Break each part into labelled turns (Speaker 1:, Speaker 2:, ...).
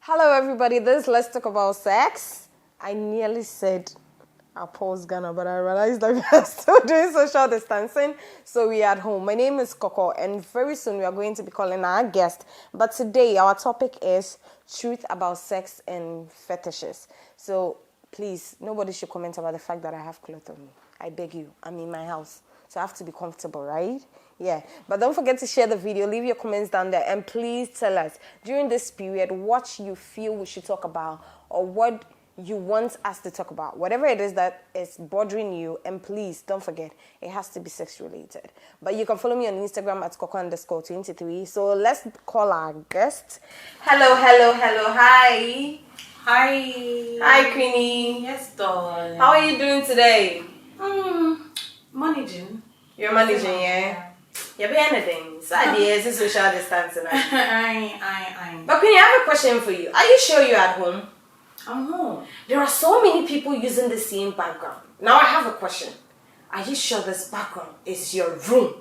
Speaker 1: Hello, everybody. This is Let's Talk About Sex. I nearly said I'll pause Ghana, but I realized that we are still doing social distancing, so we are at home. My name is Coco, and very soon we are going to be calling our guest. But today, our topic is truth about sex and fetishes. So please, nobody should comment about the fact that I have clothes on me. I beg you. I'm in my house, so I have to be comfortable, right? Yeah, but don't forget to share the video, leave your comments down there, and please tell us during this period what you feel we should talk about or what you want us to talk about. Whatever it is that is bothering you, and please don't forget, it has to be sex related. But you can follow me on Instagram at Coco_23. So let's call our guest. Hello, hi. Hi, Queenie.
Speaker 2: Yes, darling.
Speaker 1: How are you doing today?
Speaker 2: Managing.
Speaker 1: You're managing, yeah? You're behind the things. Ideas is social distancing.
Speaker 2: I.
Speaker 1: But Queenie, I have a question for you. Are you sure you're at home?
Speaker 2: I'm home.
Speaker 1: There are so many people using the same background. Now I have a question. Are you sure this background is your room?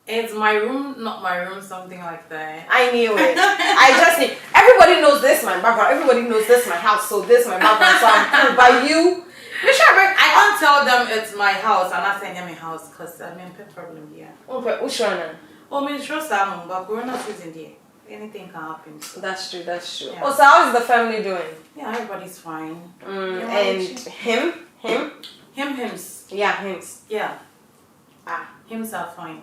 Speaker 2: It's my room, not my room, something like that.
Speaker 1: I knew it. I just knew. Everybody knows this my background. Everybody knows this my house. So this my background. So I'm cool. But you,
Speaker 2: I can't tell them it's my house. I'm not saying I'm my house because I'm in a problem here.
Speaker 1: Okay, who's sure now?
Speaker 2: Oh, I'm sure Sam, but Corona is in there. Anything can happen.
Speaker 1: That's true.
Speaker 2: Yeah.
Speaker 1: Oh, so how is the family doing?
Speaker 2: Yeah, everybody's fine.
Speaker 1: And him?
Speaker 2: Hims.
Speaker 1: Yeah, hims.
Speaker 2: Yeah. Hims are fine.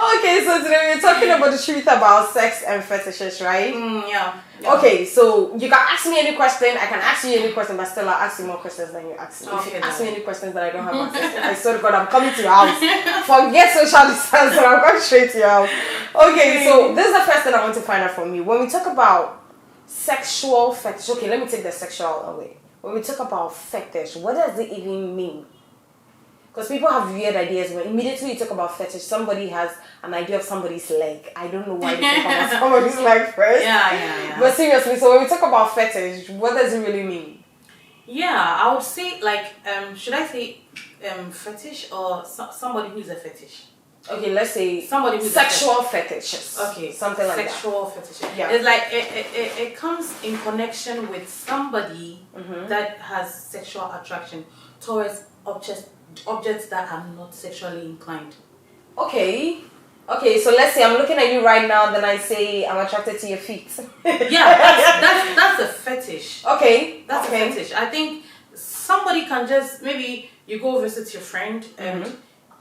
Speaker 1: Okay, so today we're talking about the truth about sex and fetishes, right?
Speaker 2: Yeah.
Speaker 1: Okay, so you can ask me any question, I can ask you any question, but still I'll ask you more questions than you ask me.
Speaker 2: Okay,
Speaker 1: if you ask me any questions that I don't have access to, I swear to God, I'm coming to your house. Forget social distance and I'm going straight to your house. Okay, so this is the first thing I want to find out from you. When we talk about sexual fetish, okay, let me take the sexual away. When we talk about fetish, what does it even mean? Because people have weird ideas. When immediately you talk about fetish, somebody has an idea of somebody's leg. I don't know why you think about somebody's leg first.
Speaker 2: Yeah.
Speaker 1: But seriously, so when we talk about fetish, what does it really mean?
Speaker 2: Yeah, I would say should I say fetish or somebody who's a fetish?
Speaker 1: Okay, let's say
Speaker 2: somebody who's
Speaker 1: sexual fetishes.
Speaker 2: Okay,
Speaker 1: something like
Speaker 2: sexual fetishes.
Speaker 1: Yeah,
Speaker 2: it's like it comes in connection with somebody that has sexual attraction towards objects that are not sexually inclined.
Speaker 1: Okay, so let's say I'm looking at you right now, then I say I'm attracted to your feet.
Speaker 2: Yeah, that's a fetish.
Speaker 1: Okay,
Speaker 2: that's a fetish. I think somebody can just, maybe you go visit your friend and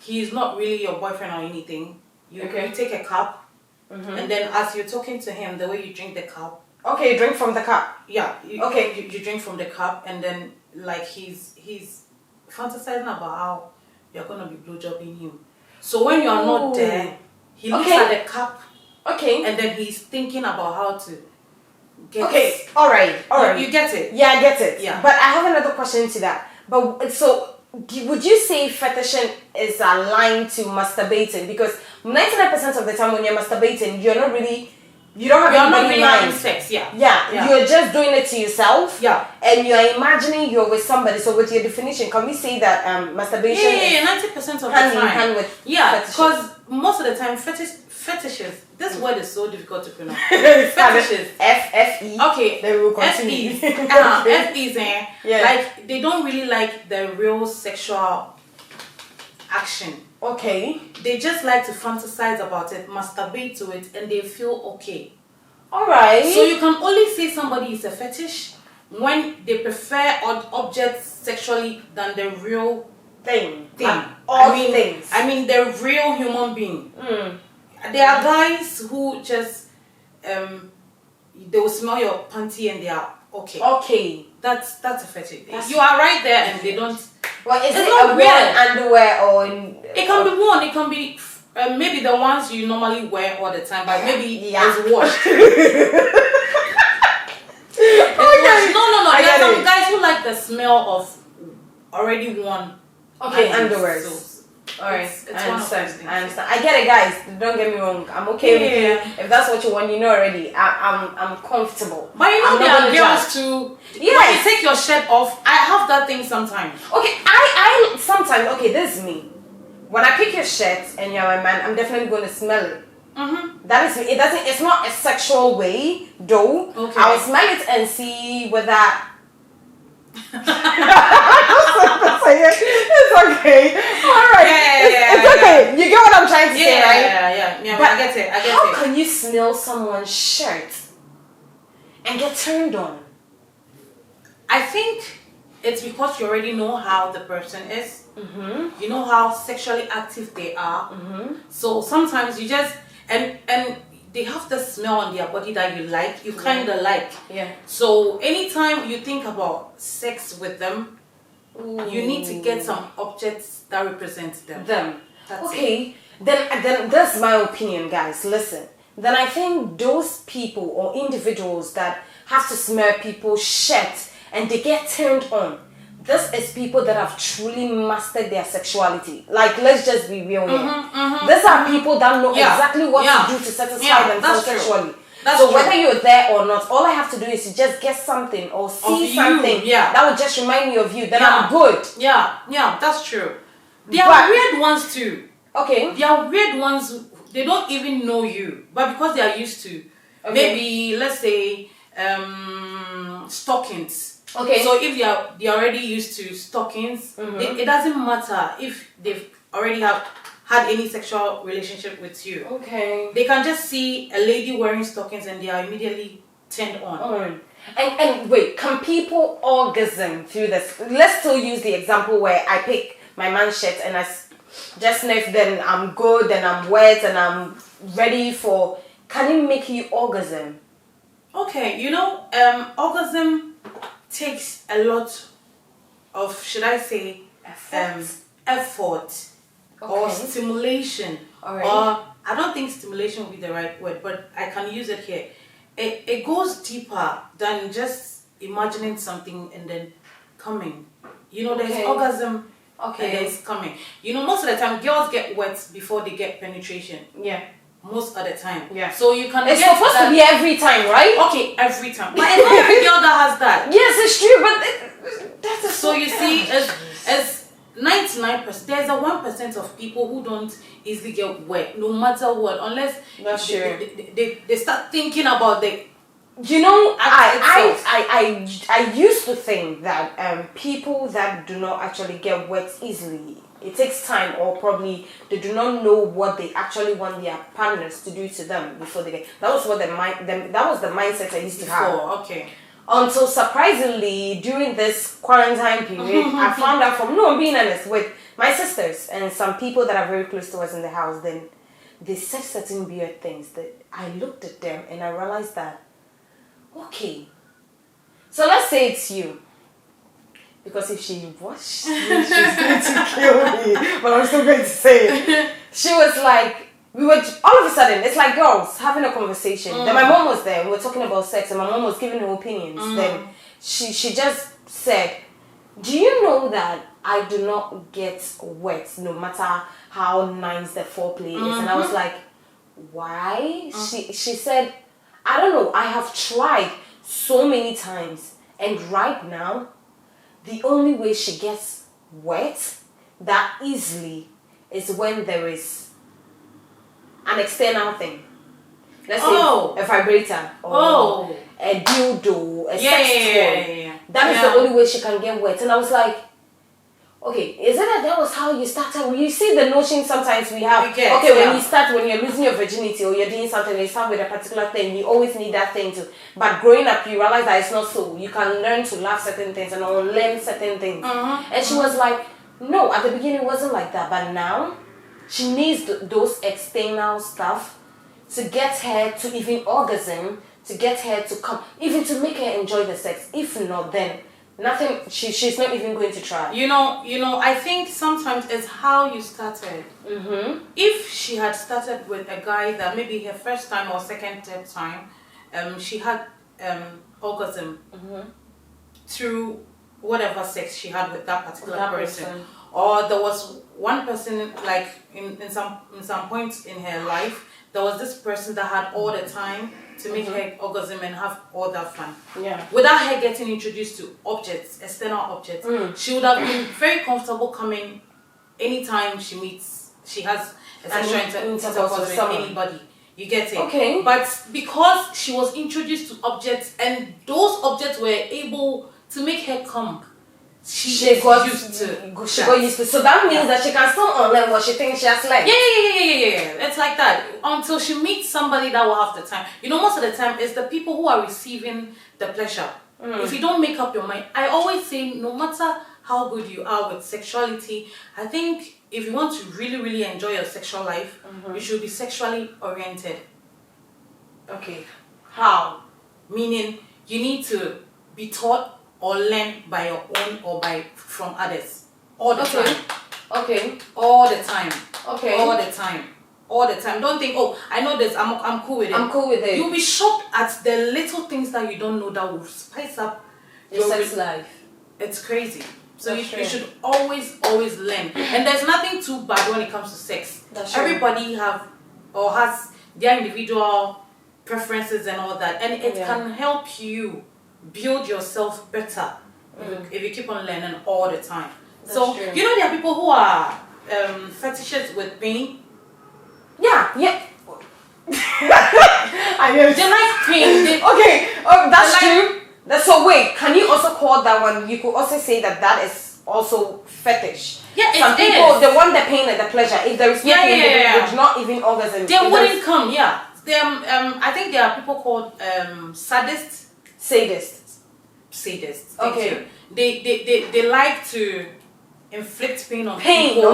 Speaker 2: he's not really your boyfriend or anything. You take a cup and then as you're talking to him, the way you drink the cup.
Speaker 1: Okay, drink from the cup.
Speaker 2: Yeah. You drink from the cup and then like he's fantasizing about how you're gonna be blowjobbing you. So when you are not there, he looks at the cup. Okay. And then he's thinking about how to get.
Speaker 1: Okay. All right.
Speaker 2: You get it?
Speaker 1: Yeah, I get it.
Speaker 2: Yeah.
Speaker 1: But I have another question to that. But so, would you say fetishing is aligned to masturbating? Because 99% of the time when you're masturbating, you're not really
Speaker 2: having sex.
Speaker 1: Yeah. You're just doing it to yourself.
Speaker 2: Yeah.
Speaker 1: And you're imagining you're with somebody. So with your definition, can we say that masturbation is
Speaker 2: 90% of the
Speaker 1: hand
Speaker 2: time.
Speaker 1: in hand with
Speaker 2: because most of the time fetishes. This word is so difficult to pronounce. Fetishes.
Speaker 1: F-E.
Speaker 2: Okay.
Speaker 1: Then we'll continue.
Speaker 2: F-E. Like they don't really like the real sexual action.
Speaker 1: Okay.
Speaker 2: They just like to fantasize about it, masturbate to it, and they feel okay.
Speaker 1: Alright.
Speaker 2: So you can only say somebody is a fetish when they prefer objects sexually than the real thing. I mean the real human being. There are guys who just they will smell your panty and they are okay.
Speaker 1: Okay.
Speaker 2: That's a fetish. You are right there and they don't.
Speaker 1: Well, is it a worn underwear or
Speaker 2: it can be worn. It can be maybe the ones you normally wear all the time, but maybe it's washed. No. There are some guys who like the smell of already worn
Speaker 1: underwear. Alright, I understand. I get it, guys. Don't get me wrong. I'm okay with you. If that's what you want, you know already. I'm comfortable.
Speaker 2: But you know there are girls too. Yeah. When you take your shirt off, I have that thing sometimes.
Speaker 1: Okay, I sometimes. Okay, this is me. When I pick your shirt and you're my man, I'm definitely going to smell it. That is, it doesn't. It's not a sexual way, though.
Speaker 2: Okay.
Speaker 1: I will smell it and see whether. It's okay. All right. It's okay. You get what I'm trying to say, right?
Speaker 2: Yeah. But I get it.
Speaker 1: How can you smell someone's shirt and get turned on?
Speaker 2: I think it's because you already know how the person is. You know how sexually active they are. So sometimes you just and they have the smell on their body that you like. You kind of like.
Speaker 1: Yeah.
Speaker 2: So anytime you think about sex with them, you need to get some objects that represent them. That's
Speaker 1: okay. Then that's my opinion, guys. Listen. Then I think those people or individuals that have to smell people's shirts and they get turned on. This is people that have truly mastered their sexuality. Like, let's just be real here. These are people that know exactly what to do to satisfy themselves sexually. So whether you're there or not, all I have to do is to just get something or see something that would just remind me of you. Then I'm good.
Speaker 2: Yeah, that's true. There are weird ones too.
Speaker 1: Okay.
Speaker 2: There are weird ones. They don't even know you, but because they are used to, maybe let's say stockings.
Speaker 1: Okay.
Speaker 2: So if they are already used to stockings, it doesn't matter if they've already had any sexual relationship with you.
Speaker 1: Okay.
Speaker 2: They can just see a lady wearing stockings and they are immediately turned on.
Speaker 1: And wait, can people orgasm through this? Let's still use the example where I pick my man's shirt and I just sniff, then I'm good and I'm wet and I'm ready for. Can it make you orgasm?
Speaker 2: Okay, orgasm takes a lot of, should I say, effort or stimulation.
Speaker 1: Alright.
Speaker 2: Or I don't think stimulation would be the right word, but I can use it here. It goes deeper than just imagining something and then coming. There's orgasm and there's coming. Most of the time girls get wet before they get penetration.
Speaker 1: Yeah.
Speaker 2: Most of the time.
Speaker 1: Yeah.
Speaker 2: So you can
Speaker 1: It's supposed to be every time, right?
Speaker 2: Okay, every time. But it's not every girl that has that.
Speaker 1: Yes, it's true, but that's
Speaker 2: so you see, as 99%, there's a 1% of people who don't easily get wet, no matter what, unless they start thinking about the.
Speaker 1: I used to think that people that do not actually get wet easily, it takes time, or probably they do not know what they actually want their partners to do to them before they get. That was what that was the mindset I used to have.
Speaker 2: Okay.
Speaker 1: Until surprisingly, during this quarantine period, I found out I'm being honest, with my sisters and some people that are very close to us in the house, then they said certain weird things that I looked at them and I realized that, okay, so let's say it's you. Because if she watched me, she's going to kill me. But I'm still going to say it. She was like, we were all of a sudden, it's like girls having a conversation. Then my mom was there. We were talking about sex, and my mom was giving her opinions. Then she just said, "Do you know that I do not get wet no matter how nice the foreplay is?" And I was like, "Why?" She said, "I don't know. I have tried so many times, and right now, the only way she gets wet that easily is when there is an external thing. Let's say a vibrator or a dildo, a sex toy. That is the only way she can get wet." And I was like, okay, is it that was how you started? You see the notion sometimes we have. When you're losing your virginity or you're doing something, you start with a particular thing, you always need that thing to. But growing up, you realize that it's not so. You can learn to love certain things and unlearn certain things. And she was like, no, at the beginning it wasn't like that, but now she needs those external stuff to get her to even orgasm, to get her to come, even to make her enjoy the sex. If not, then nothing. She's not even going to try.
Speaker 2: I think sometimes it's how you started. If she had started with a guy that maybe her first time or second, third time, she had orgasm through whatever sex she had with that particular person. Or there was one person, like in some points in her life, there was this person that had all the time to make her orgasm and have all that fun. Yeah. Without her getting introduced to objects, external objects, she would have been very comfortable coming anytime she has a sexual intercourse with anybody. You get it?
Speaker 1: Okay.
Speaker 2: But because she was introduced to objects and those objects were able to make her come, she got used to.
Speaker 1: So that means that she can still unlearn what she thinks she has learned.
Speaker 2: Yeah. It's like that until she meets somebody that will have the time. You know, most of the time it's the people who are receiving the pleasure. If you don't make up your mind, I always say, no matter how good you are with sexuality, I think if you want to really, really enjoy your sexual life, you should be sexually oriented.
Speaker 1: Okay.
Speaker 2: How? Meaning you need to be taught or learn by your own or from others all the time.
Speaker 1: Okay.
Speaker 2: All the time.
Speaker 1: Okay.
Speaker 2: All the time. All the time. Don't think, oh, I know this. I'm cool with it.
Speaker 1: I'm cool with it.
Speaker 2: You'll be shocked at the little things that you don't know that will spice up
Speaker 1: your sex life.
Speaker 2: It's crazy. So you should always learn. And there's nothing too bad when it comes to sex.
Speaker 1: That's true.
Speaker 2: Everybody has their individual preferences and all that, and it can help you build yourself better if you keep on learning all the time.
Speaker 1: That's
Speaker 2: so
Speaker 1: true.
Speaker 2: you know there are people who are fetishes with pain.
Speaker 1: Yeah. I know.
Speaker 2: They like pain.
Speaker 1: Okay. That's true. So wait, can you also call that one? You could also say that is also fetish.
Speaker 2: Yeah,
Speaker 1: some people they want the pain and the pleasure. If there is no pain, they would not even orgasm.
Speaker 2: They wouldn't come. Yeah. I think there are people called sadists. Sadists.
Speaker 1: Okay.
Speaker 2: They like to inflict pain on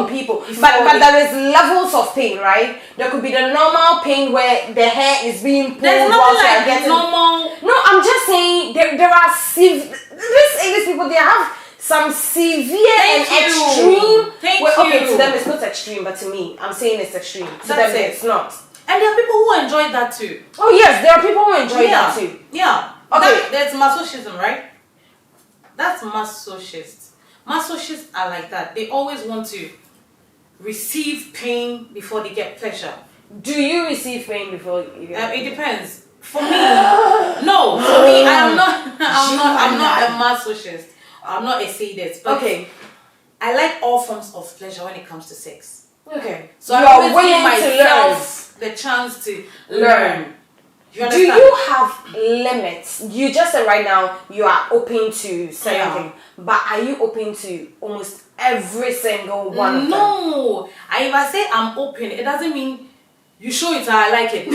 Speaker 2: people.
Speaker 1: But there is levels of pain, right? There could be the normal pain where the hair is being pulled.
Speaker 2: There's nothing like normal.
Speaker 1: No, I'm just saying there are these people, they have some severe extreme. Okay, to them it's not extreme, but to me, I'm saying it's extreme. To them it's not.
Speaker 2: And there are people who enjoy that too.
Speaker 1: Oh yes, there are people who enjoy that too.
Speaker 2: Yeah.
Speaker 1: Okay.
Speaker 2: That's masochism, right? That's masochist. Masochists are like that. They always want to receive pain before they get pleasure.
Speaker 1: Do you receive pain before you get pleasure?
Speaker 2: It depends. For me, no. For me, I'm not a masochist. I'm not a sadist. But
Speaker 1: okay.
Speaker 2: I like all forms of pleasure when it comes to sex.
Speaker 1: Okay.
Speaker 2: So I always give myself the chance to learn.
Speaker 1: Do you have limits? You just said right now you are open to certain things, but are you open to almost every single one of them?
Speaker 2: No. If I say I'm open, it doesn't mean you show it how I like it.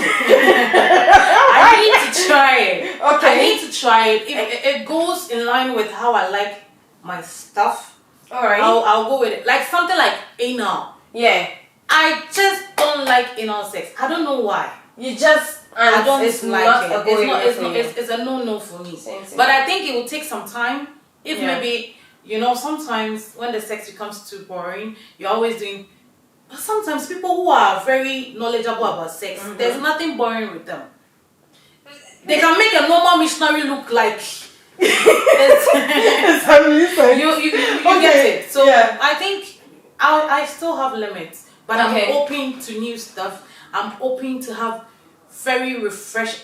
Speaker 2: I need to try it.
Speaker 1: Okay.
Speaker 2: I need to try it. If it goes in line with how I like my stuff,
Speaker 1: alright,
Speaker 2: I'll go with it. Like something like anal.
Speaker 1: Yeah.
Speaker 2: I just don't like anal sex. I don't know why.
Speaker 1: You just
Speaker 2: I don't
Speaker 1: it's
Speaker 2: like
Speaker 1: not
Speaker 2: it. It's a no for me.
Speaker 1: Same.
Speaker 2: But I think it will take some time. If maybe, sometimes when the sex becomes too boring, you're always doing. But sometimes people who are very knowledgeable about sex, there's nothing boring with them. They can make a normal missionary look like. You get it. So I think I still have limits, but I'm open to new stuff. I'm open to have very fresh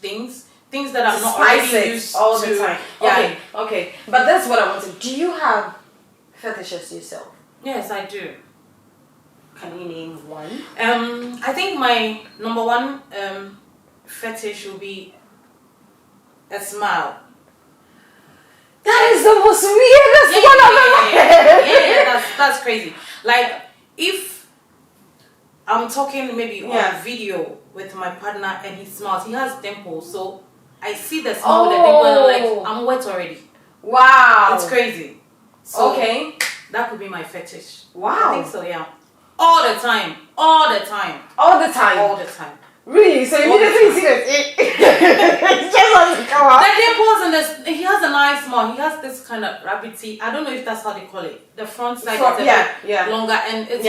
Speaker 2: things that I'm not already used
Speaker 1: all
Speaker 2: to.
Speaker 1: the time. Yeah. Okay. But that's what I wanted. Do you have fetishes yourself?
Speaker 2: Yes, I do.
Speaker 1: Can you name one?
Speaker 2: I think my number one fetish will be a smile.
Speaker 1: That is the most weirdest one I've ever heard.
Speaker 2: That's crazy. Like if I'm talking maybe on video with my partner and he smiles, he has dimples, so I see the smile with the dimple and I'm like, I'm wet already.
Speaker 1: Wow.
Speaker 2: It's crazy. So that could be my fetish.
Speaker 1: Wow.
Speaker 2: I think so, yeah. All the time.
Speaker 1: Really? So immediately you see that it just doesn't come out.
Speaker 2: The dimples and he has a nice smile. He has this kind of rabbity. I don't know if that's how they call it. The front side is a bit longer, and the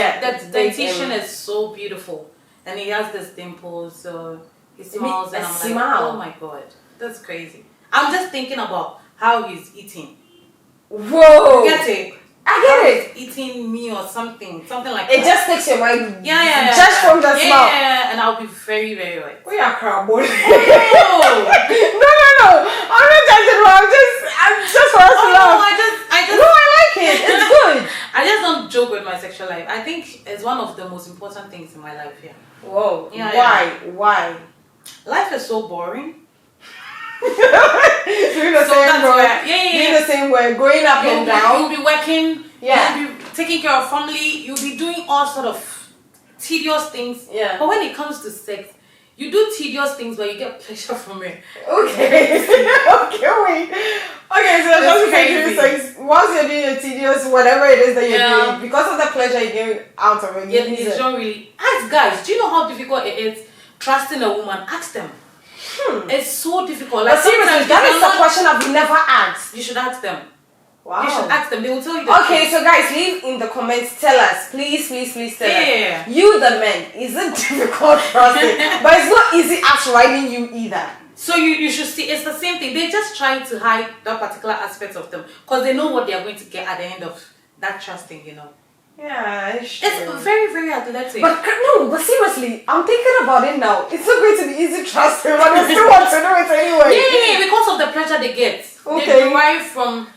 Speaker 2: dentition is so beautiful. And he has this dimples, so he smiles, and I'm like, oh my god, that's crazy. I'm just thinking about how he's eating.
Speaker 1: Whoa!
Speaker 2: You get it?
Speaker 1: I get it.
Speaker 2: Eating me or something like
Speaker 1: it
Speaker 2: that.
Speaker 1: Just takes your mind.
Speaker 2: Yeah.
Speaker 1: Just from the smell.
Speaker 2: Yeah, and I'll be very, very wet.
Speaker 1: We are crab boy. No. I'm not judging. I'm just for us to laugh.
Speaker 2: No, I just.
Speaker 1: No, I like it. It's good.
Speaker 2: I just don't joke with myself. sexual life. I think it's one of the most important things in my life. Yeah.
Speaker 1: Whoa.
Speaker 2: Yeah,
Speaker 1: Why?
Speaker 2: Life is so boring.
Speaker 1: Doing the same work. Doing the same work. Going up and down.
Speaker 2: You'll be working.
Speaker 1: Yeah.
Speaker 2: You'll be taking care of family. You'll be doing all sort of tedious things.
Speaker 1: Yeah.
Speaker 2: But when it comes to sex, you do tedious things, but you get pleasure from it.
Speaker 1: Okay. Wait. Okay, so just doing sex. Once you're doing a tedious, whatever it is that you're doing, because of the pleasure you get out of it,
Speaker 2: you don't really. Ask guys. Do you know how difficult it is trusting a woman? Ask them. It's so difficult. Like,
Speaker 1: but seriously, that is a question I've never asked.
Speaker 2: You should ask them.
Speaker 1: Wow.
Speaker 2: You should ask them. They will tell you.
Speaker 1: Okay, so guys, leave in the comments. Tell us, please tell us. You, the men, is it difficult trusting? But it's not easy as riding you either. So
Speaker 2: you should see. It's the same thing. They just try to hide that particular aspect of them because they know what they are going to get at the end of that trusting.
Speaker 1: Yeah, it's true.
Speaker 2: It's very, very athletic.
Speaker 1: But seriously, I'm thinking about it now. It's not going to be easy trusting, but they still want to do it anyway.
Speaker 2: Yeah, because of the pleasure they get. Okay. They derive from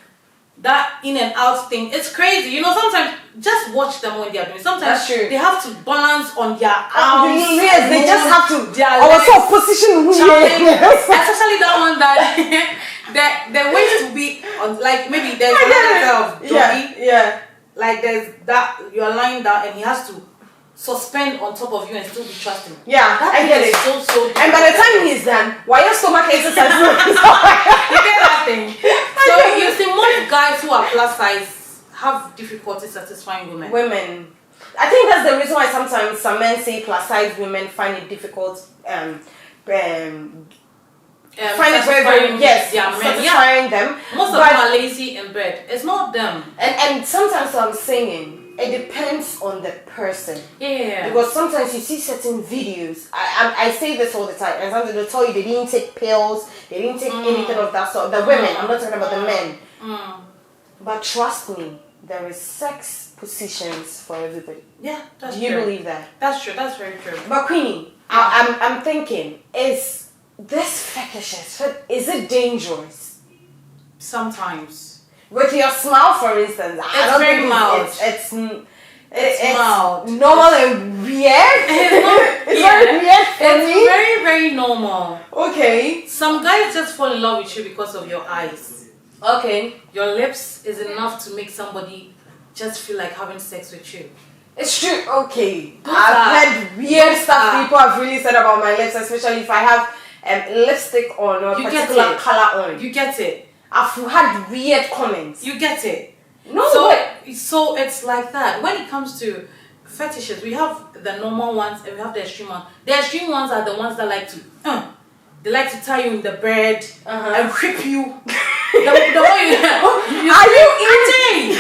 Speaker 2: that in and out thing. It's crazy. Sometimes just watch them when they are doing. Sometimes they have to balance on their arms.
Speaker 1: Yes, they just have to. Position.
Speaker 2: Especially that one that the waist to be on, like maybe there's another of Joey. Yeah. Like there's that you're lying down and he has to suspend on top of you and still be trusting. Yeah, I get it. So and by the time he's done, why your stomach exercise? You get that thing. So you see, most guys who are plus size have difficulty satisfying women. I think that's the reason why sometimes some men say plus size women find it difficult. Find it very, very satisfying them. Most of them are lazy in bed. It's not them. And sometimes I'm saying it depends on the person. Yeah. Because sometimes you see certain videos. I say this all the time, and sometimes they'll tell you they didn't take pills, they didn't take anything of that sort. The women, I'm not talking about the men. But trust me, there is sex positions for everybody. Yeah, that's true. Do you believe that? That's true. That's very true. But Queenie, I'm thinking, is this fetishes, is it dangerous? Sometimes. With your smile, for instance, it's very mild. It's mild. Normal and weird. It's very weird for me. It's very, very normal. Okay. Some guys just fall in love with you because of your eyes. Okay. Your lips is enough to make somebody just feel like having sex with you. It's true. Okay. I've heard weird stuff people have really said about my lips, especially if I have lipstick on or a particular color on. You get it. I've had weird comments. You get it. No. So it's like that. When it comes to fetishes, we have the normal ones and we have the extreme ones. The extreme ones are the ones that like to they like to tie you in the bed and whip you. the one are you in?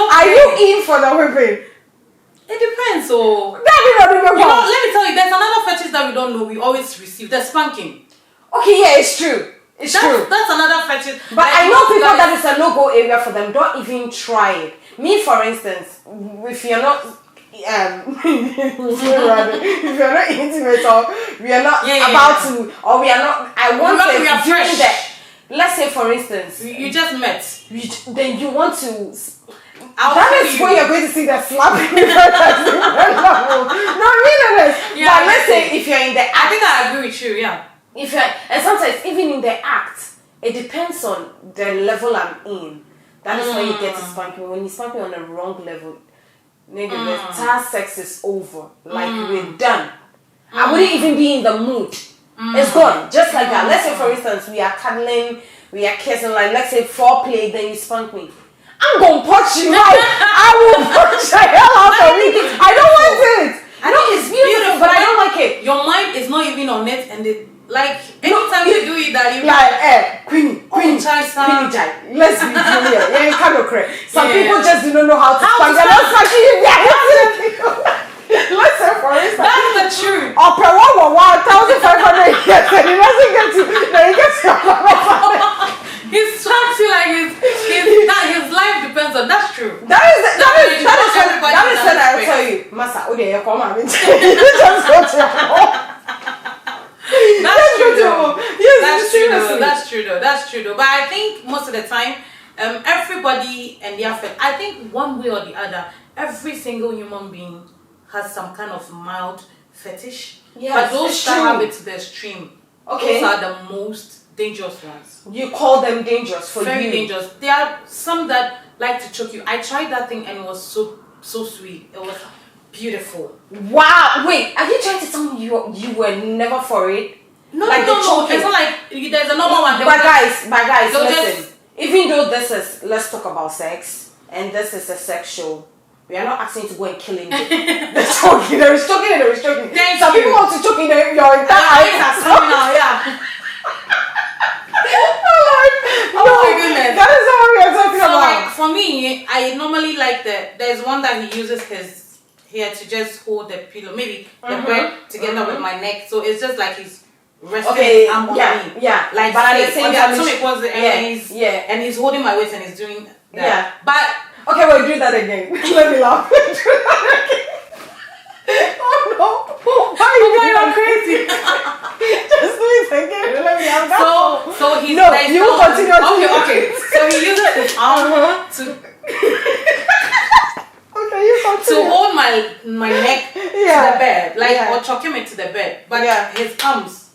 Speaker 2: Are you in for the whipping? It depends. So let me tell you, there's another fetish that we don't know. We always receive the spanking. Okay, yeah, it's true. It's true. That's another fetish. But like, I know people that is a no-go area for them. Don't even try it. Me, for instance, if you're not if you're not intimate or we are not about to, or we are not, I want to be doing that. Let's say, for instance, you just met. Then you want to. That is where you're going to see the slapping. No, really. Yeah, but let's say if you're in the act. I think I agree with you, yeah. If you're, and sometimes even in the act, it depends on the level I'm in. That is when you get to spank me. When you spank me on the wrong level, nigga, the entire sex is over. Like we're done. I wouldn't even be in the mood. It's gone. Just like that. Let's say for instance, we are cuddling, we are kissing, like let's say foreplay, then you spank me. I'm gonna punch you right. I will punch the hell out of you. I don't want it. I know it's beautiful, but I don't like it. Your mind is not even on it, and it like anytime you do it, that you like Queenie, let's be Julia. Yeah, you kind of correct. Some people just do not know how to spank. They're not spanking you. Let's say for instance, that's the truth. Or per 1,500 years, and he doesn't get to. Then he gets to. He's trying to like his life depends on. That's true. That is what I'll tell you. Masa, you come on. You just go to your home. That's true though. Yes, that's true though. That's true though. But I think most of the time everybody and their fetish. I think one way or the other, every single human being has some kind of mild fetish.
Speaker 1: Yes,
Speaker 2: but those that have it to the extreme, those are the most dangerous ones.
Speaker 1: You call them dangerous for
Speaker 2: Very
Speaker 1: you?
Speaker 2: Very dangerous. There are some that like to choke you. I tried that thing and it was so sweet. It was beautiful.
Speaker 1: Wow. Wait, are you trying to tell me you were never for it?
Speaker 2: No, like no. It's not like there's a normal one.
Speaker 1: But guys, listen. Even though this is let's talk about sex and this is a sex show, we are not asking you to go and kill him. There's choking. Some people want to choke in your entire eyes are coming out. Yeah. Oh my goodness. That is not what we are talking about.
Speaker 2: Like, for me, I normally like there's one that he uses his hair to just hold the pillow, maybe the bed together with my neck. So it's just like he's resting arm on me.
Speaker 1: Yeah.
Speaker 2: Like,
Speaker 1: but at the same time,
Speaker 2: and he's holding my waist and he's doing that.
Speaker 1: Yeah.
Speaker 2: But
Speaker 1: okay, we'll do that again. Let me laugh. Oh no! Why are you going crazy? Just do it again. Let me have that.
Speaker 2: So he's
Speaker 1: no. You will continue.
Speaker 2: Okay. So he uses his arm to.
Speaker 1: Okay, you continue.
Speaker 2: To hold my neck to the bed, or chucking me to the bed, but his palms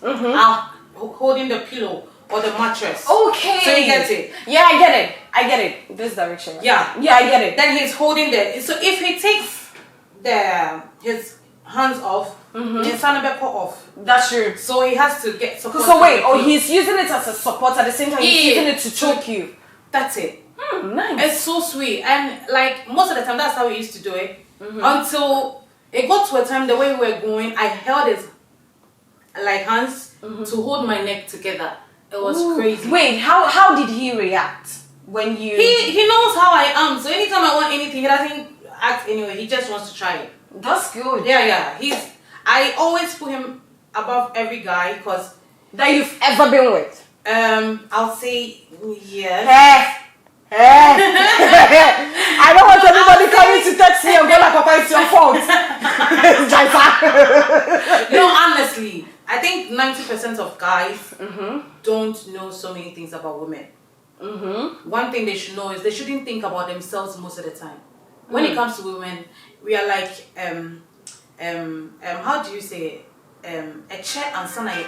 Speaker 2: are holding the pillow or the mattress.
Speaker 1: Okay.
Speaker 2: So you get it?
Speaker 1: Yeah, I get it. This direction.
Speaker 2: Yeah,
Speaker 1: I get it.
Speaker 2: Then he's holding so if he takes his hands off, his hand will cut off.
Speaker 1: That's true.
Speaker 2: So he has to get support.
Speaker 1: So wait, he's using it as a support at the same time he's using it to choke you.
Speaker 2: That's it.
Speaker 1: Nice.
Speaker 2: It's so sweet, and like most of the time that's how we used to do it until it got to a time the way we were going, I held his hands to hold my neck together. It was crazy.
Speaker 1: Wait, how did he react when you?
Speaker 2: He knows how I am, so anytime I want anything, he doesn't act anyway. He just wants to try it.
Speaker 1: That's good.
Speaker 2: Yeah. I always put him above every guy because
Speaker 1: that you've ever been with.
Speaker 2: I'll say yes.
Speaker 1: I don't want anybody coming to text me and go like, "Papa, it's your fault."
Speaker 2: No, honestly, I think 90% of guys don't know so many things about women. One thing they should know is they shouldn't think about themselves most of the time. When it comes to women, we are like how do you say it? A chair and son your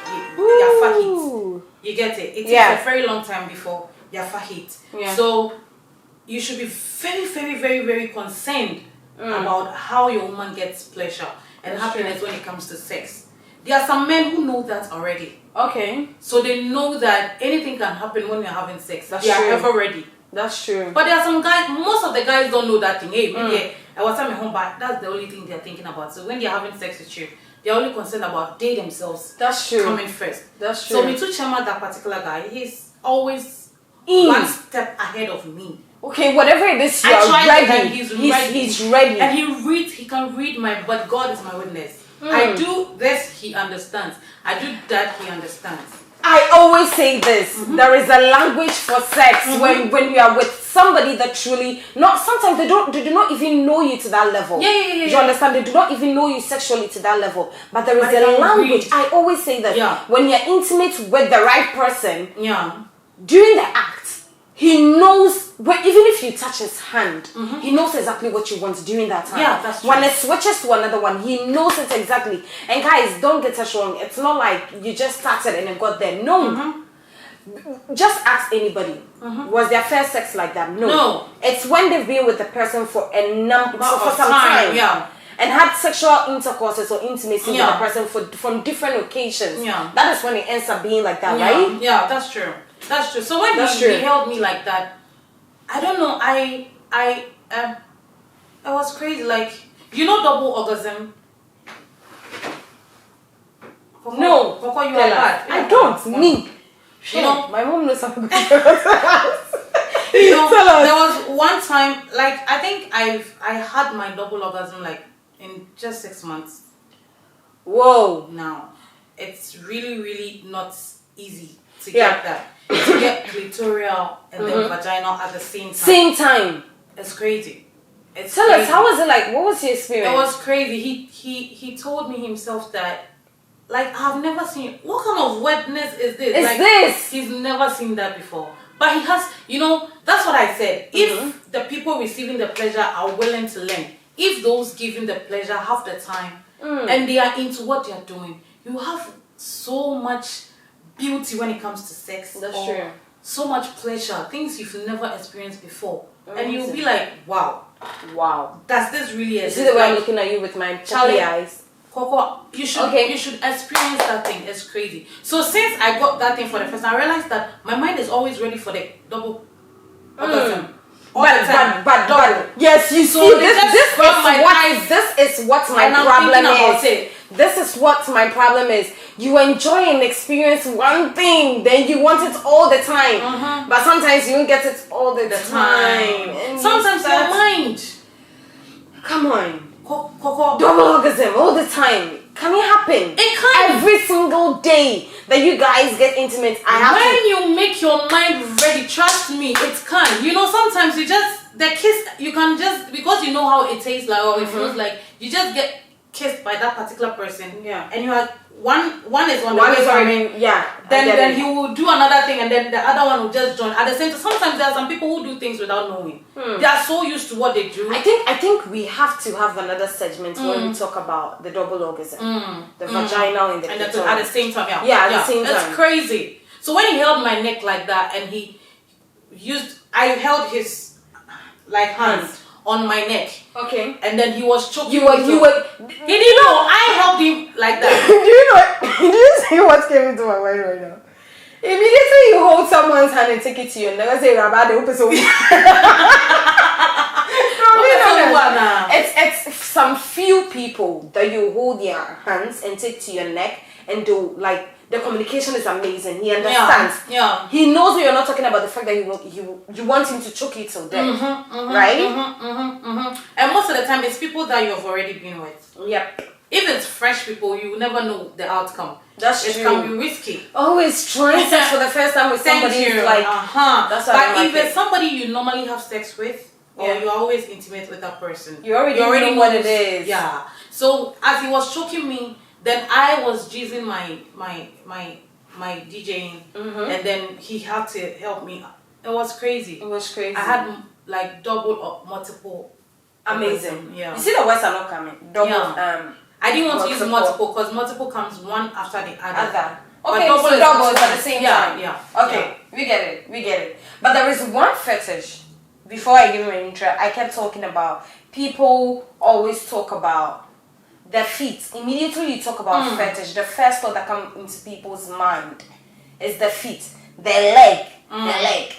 Speaker 2: fahit. You get it? It takes a very long time before your fahit.
Speaker 1: Yeah.
Speaker 2: So you should be very, very, very, very concerned about how your woman gets pleasure and happiness when it comes to sex. There are some men who know that already.
Speaker 1: Okay.
Speaker 2: So they know that anything can happen when you're having sex.
Speaker 1: That's
Speaker 2: they
Speaker 1: true.
Speaker 2: are ever ready.
Speaker 1: That's true.
Speaker 2: But there are some guys, most of the guys don't know that thing. Hey, maybe I was at my home, but that's the only thing they're thinking about. So when they're having sex with you, they're only concerned about they themselves.
Speaker 1: That's true.
Speaker 2: Coming first.
Speaker 1: That's true.
Speaker 2: So me too, Chema, that particular guy, he's always one step ahead of me.
Speaker 1: Okay, whatever it is, you're ready.
Speaker 2: He's ready.
Speaker 1: He's ready.
Speaker 2: And he can read but God is my witness. I do this, he understands. I do that, he understands.
Speaker 1: I always say this. There is a language for sex when we are with somebody that truly sometimes they do not even know you to that level.
Speaker 2: Yeah.
Speaker 1: You understand? They do not even know you sexually to that level. But there is a language. I always say that when you're intimate with the right person, during the act, he knows, even if you touch his hand, he knows exactly what you want during that time.
Speaker 2: Yeah, that's true.
Speaker 1: When it switches to another one, he knows it exactly. And guys, don't get us wrong. It's not like you just started and it got there. No. Just ask anybody. Was their first sex like that? No. It's when they've been with the person for some time.
Speaker 2: Yeah.
Speaker 1: And had sexual intercourses or intimacy with the person from different occasions.
Speaker 2: Yeah.
Speaker 1: That is when it ends up being like that, right?
Speaker 2: Yeah, that's true. That's true. So when he held me like that, I don't know. It was crazy. Like, double orgasm.
Speaker 1: No,
Speaker 2: you are bad.
Speaker 1: I don't. Me. My mom knows something. There
Speaker 2: was one time, like I think I had my double orgasm like in just 6 months.
Speaker 1: Whoa.
Speaker 2: Now, it's really, really not easy to get that. To get clitoral and then vaginal at the same time.
Speaker 1: Same time.
Speaker 2: It's crazy.
Speaker 1: Tell us, how was it like? What was your experience?
Speaker 2: It was crazy. He told me himself that, like, I've never seen, what kind of wetness is this?
Speaker 1: Is this?
Speaker 2: He's never seen that before. But he has, that's what I said. If the people receiving the pleasure are willing to learn, if those giving the pleasure have the time and they are into what they are doing, you have so much beauty when it comes to sex.
Speaker 1: That's true.
Speaker 2: So much pleasure, things you've never experienced before. And you'll be like, wow. Does this really exist?
Speaker 1: You see the way I'm looking at you with my Charlie eyes?
Speaker 2: Coco, you should experience that thing. It's crazy. So since I got that thing for the first time, I realized that my mind is always ready for the double orgasm.
Speaker 1: But yes, you
Speaker 2: so
Speaker 1: see, this is what my problem is. This is what my problem is. You enjoy and experience one thing, then you want it all the time. But sometimes you don't get it all the time.
Speaker 2: Sometimes your mind.
Speaker 1: Come on. Double orgasm all the time. Can it happen?
Speaker 2: It can.
Speaker 1: Every single day that you guys get intimate,
Speaker 2: when you make your mind ready, trust me, it can. Sometimes the kiss, you can just, because you know how it tastes like or it feels like, you just get kissed by that particular person.
Speaker 1: Yeah.
Speaker 2: And you are one is on the
Speaker 1: one
Speaker 2: way.
Speaker 1: Is already, yeah.
Speaker 2: Then he will do another thing and then the other one will just join. At the same time, sometimes there are some people who do things without knowing. They are so used to what they do.
Speaker 1: I think we have to have another segment when we talk about the double orgasm. The vaginal and the clitoris.
Speaker 2: At the same time, yeah.
Speaker 1: Yeah, at the same time.
Speaker 2: It's crazy. So when he held my neck like that and I held his hands on my neck.
Speaker 1: Okay.
Speaker 2: And then he was choking.
Speaker 1: He didn't
Speaker 2: know I held him like that.
Speaker 1: Do you see what came into my mind right now? Immediately you hold someone's hand and take it to your neck. I say, it's some few people that you hold their hands and take to your neck and do the communication is amazing. He understands.
Speaker 2: Yeah.
Speaker 1: He knows that you're not talking about the fact that you want him to choke you till death. Right?
Speaker 2: And most of the time, it's people that you have already been with.
Speaker 1: Yep.
Speaker 2: If it's fresh people, you will never know the outcome.
Speaker 1: That's true.
Speaker 2: It can be risky.
Speaker 1: Always trying sex for the first time with somebody is like, that's what
Speaker 2: But if it's somebody you normally have sex with, or you're always intimate with that person,
Speaker 1: you already know what it is.
Speaker 2: Yeah. So as he was choking me, then I was jizzing my DJing, and then he had to help me. It was crazy. I had double or multiple.
Speaker 1: Amazing.
Speaker 2: Yeah.
Speaker 1: You see the words are not coming. Double. Yeah.
Speaker 2: I didn't want to use multiple because multiple comes one after the other.
Speaker 1: Okay, so double is at the same time.
Speaker 2: Yeah.
Speaker 1: Okay, we get it. But there is one fetish. Before I give him an intro, I kept talking about. People always talk about the feet. Immediately you talk about fetish, the first thought that comes into people's mind is the feet, the leg. I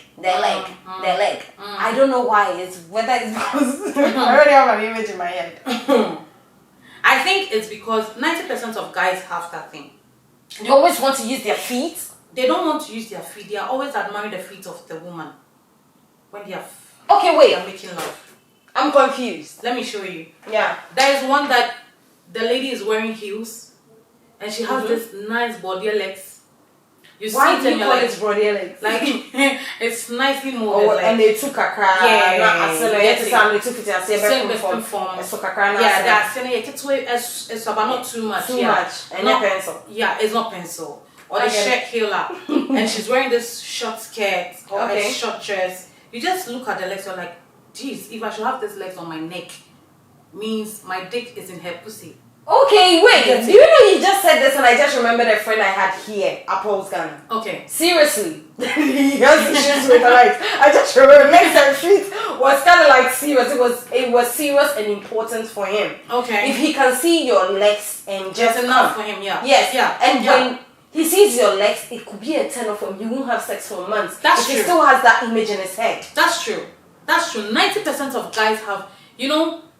Speaker 1: don't know why. It's whether it's because I already have an image in my head.
Speaker 2: I think it's because 90% of guys have that thing.
Speaker 1: They always want to use their feet.
Speaker 2: They don't want to use their feet. They are always admiring the feet of the woman when they are.
Speaker 1: Okay, wait.
Speaker 2: They are making love.
Speaker 1: I'm confused.
Speaker 2: Let me show you.
Speaker 1: Yeah.
Speaker 2: There is one that the lady is wearing heels, and she has this nice body legs.
Speaker 1: Why do you call it body legs?
Speaker 2: Like it's nicely molded.
Speaker 1: Oh, and they took Accra.
Speaker 2: Yeah.
Speaker 1: They took it as a
Speaker 2: form.
Speaker 1: So Accra.
Speaker 2: Yeah, that's it's about not too much.
Speaker 1: Too much. And not pencil.
Speaker 2: Yeah, it's not pencil. Or the shirt healer. And she's wearing this short skirt or a short dress. You just look at the legs, you're like, geez, if I should have these legs on my neck, means my dick is in her pussy.
Speaker 1: Okay, wait. Do you know you just said this and I just remembered a friend I had here at Ghana.
Speaker 2: Okay.
Speaker 1: Seriously. He has issues with the legs. I just remember legs and feet was kind of like serious. It was serious and important for him.
Speaker 2: Okay.
Speaker 1: If he can see your legs and just
Speaker 2: enough for him, yeah.
Speaker 1: Yes.
Speaker 2: Yeah.
Speaker 1: And when he sees your legs, it could be a turn off for him. He won't have sex for months.
Speaker 2: That's true.
Speaker 1: He still has that image in his head.
Speaker 2: That's true. 90% of guys have,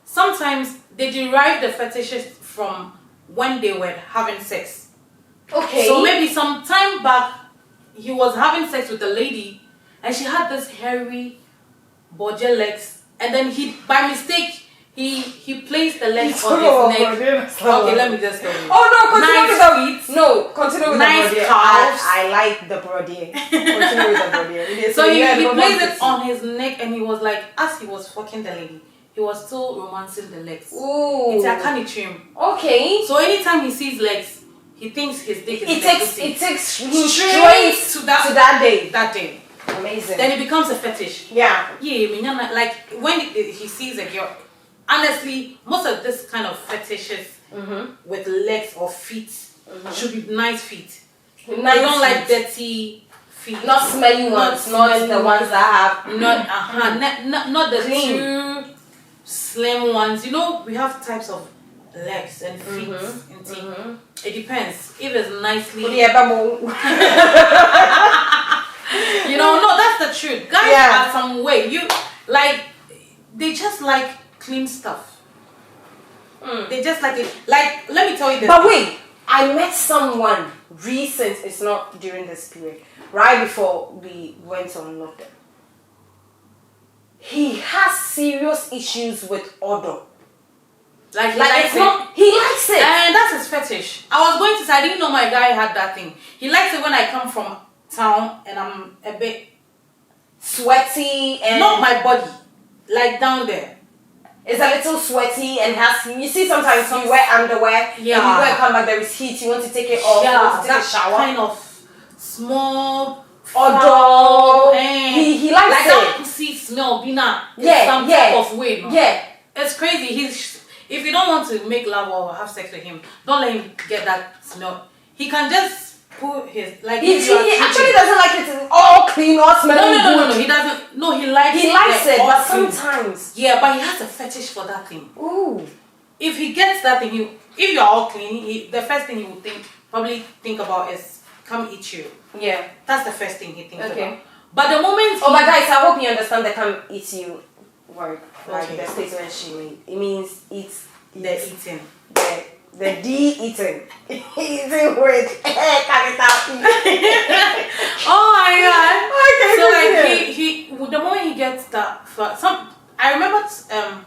Speaker 2: sometimes they derive the fetishes from when they were having sex.
Speaker 1: Okay.
Speaker 2: So maybe some time back, he was having sex with a lady, and she had this hairy, body legs, and then by mistake, he placed the legs on his neck. Okay, let me just tell you.
Speaker 1: Oh no, continue with the
Speaker 2: nice
Speaker 1: body.
Speaker 2: calves.
Speaker 1: I like the body. Continue with the body.
Speaker 2: So he placed it on his neck, and he was like, as he was fucking the lady, he was still romancing the legs.
Speaker 1: Ooh.
Speaker 2: It's a canny trim.
Speaker 1: Okay.
Speaker 2: So anytime he sees legs, he thinks his dick is
Speaker 1: It takes him straight
Speaker 2: to that day.
Speaker 1: Amazing.
Speaker 2: Then it becomes a fetish.
Speaker 1: Yeah.
Speaker 2: Yeah, like when he sees a girl, honestly, most of this kind of fetishes with legs or feet should be nice feet.
Speaker 1: Nice
Speaker 2: I don't like
Speaker 1: feet.
Speaker 2: dirty feet.
Speaker 1: Not smelly ones, not the ones that have
Speaker 2: Not the
Speaker 1: clean.
Speaker 2: too slim ones. You know, we have types of legs and feet and teeth. It depends. If it's nicely you know, no, that's the truth. Guys are some way. You like they just like clean stuff. They just like it. Like, let me tell you this.
Speaker 1: But wait, I met someone recent. It's not during this period. Right before we went on lockdown. He has serious issues with odor.
Speaker 2: Like
Speaker 1: he likes it.
Speaker 2: And that's his fetish. I was going to say, I didn't know my guy had that thing. He likes it when I come from town and I'm a bit
Speaker 1: sweaty and
Speaker 2: not my body, like down there.
Speaker 1: It's a little sweaty and has. You see, sometimes you wear underwear.
Speaker 2: Yeah.
Speaker 1: And you go and come back, there is heat. You want to take it off.
Speaker 2: Yeah.
Speaker 1: You want to take a shower.
Speaker 2: Kind of small
Speaker 1: odor. He likes
Speaker 2: like
Speaker 1: it.
Speaker 2: that pussy smell. Bina. Some type of way. No?
Speaker 1: Yeah.
Speaker 2: It's crazy. If you don't want to make love or have sex with him, don't let him get that smell. He can just put his like.
Speaker 1: He actually doesn't like it all clean or smelling.
Speaker 2: No. He doesn't. No, he likes
Speaker 1: it, but sometimes.
Speaker 2: Yeah, but he has a fetish for that thing.
Speaker 1: Ooh.
Speaker 2: If he gets that thing, if you're all clean, the first thing he would probably think about is come eat you.
Speaker 1: Yeah.
Speaker 2: That's the first thing he thinks
Speaker 1: okay.
Speaker 2: about. But the moment.
Speaker 1: Oh, but guys, I hope you understand the come eat you word. Like the statement she made. It means eats.
Speaker 2: The eating.
Speaker 1: The eating. Eating with
Speaker 2: oh my god.
Speaker 1: Okay.
Speaker 2: So like he the moment he gets that I remember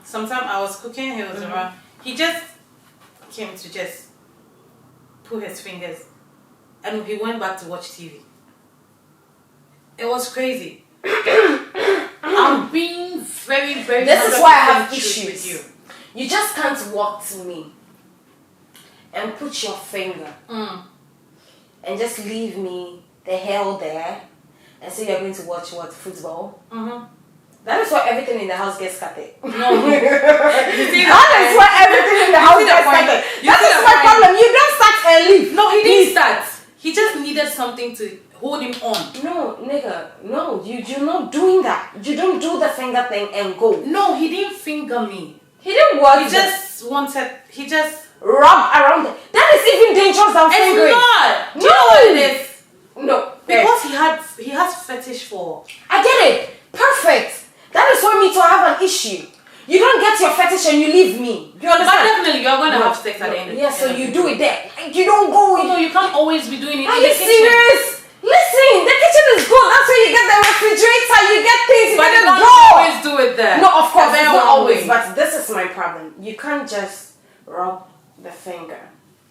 Speaker 2: sometime I was cooking, he was around. He just came to just put his fingers and he went back to watch TV. It was crazy. I'm being very, very.
Speaker 1: This is why I have issues with you. You just can't walk to me and put your finger and just leave me the hell there and say you're going to watch football. That is why everything in the house gets scattered.
Speaker 2: No,
Speaker 1: that is why everything in the house gets scattered. That is my problem. You don't start and leave.
Speaker 2: No, he didn't start. He just needed something to hold him on.
Speaker 1: No, nigga. No, you're not doing that. You don't do the finger thing and go.
Speaker 2: No, he didn't finger me.
Speaker 1: He didn't want.
Speaker 2: He just
Speaker 1: rub around it. That is even dangerous than fingering.
Speaker 2: It's not. Do you know what it is?
Speaker 1: No.
Speaker 2: Because he has fetish for.
Speaker 1: I get it. Perfect. That is for me to have an issue. You don't get your fetish and you leave me. You understand?
Speaker 2: But definitely you're going to have sex at the end of the day.
Speaker 1: Yeah, so you do it there. You don't go.
Speaker 2: No, you can't always be doing it
Speaker 1: Are
Speaker 2: in the
Speaker 1: you
Speaker 2: kitchen.
Speaker 1: serious? Listen, the kitchen is good. That's where you get the refrigerator, you get things, you
Speaker 2: but
Speaker 1: get
Speaker 2: you
Speaker 1: the
Speaker 2: don't
Speaker 1: door.
Speaker 2: always do it there.
Speaker 1: No, of course, not always.
Speaker 2: Way.
Speaker 1: But this is my problem. You can't just rub the finger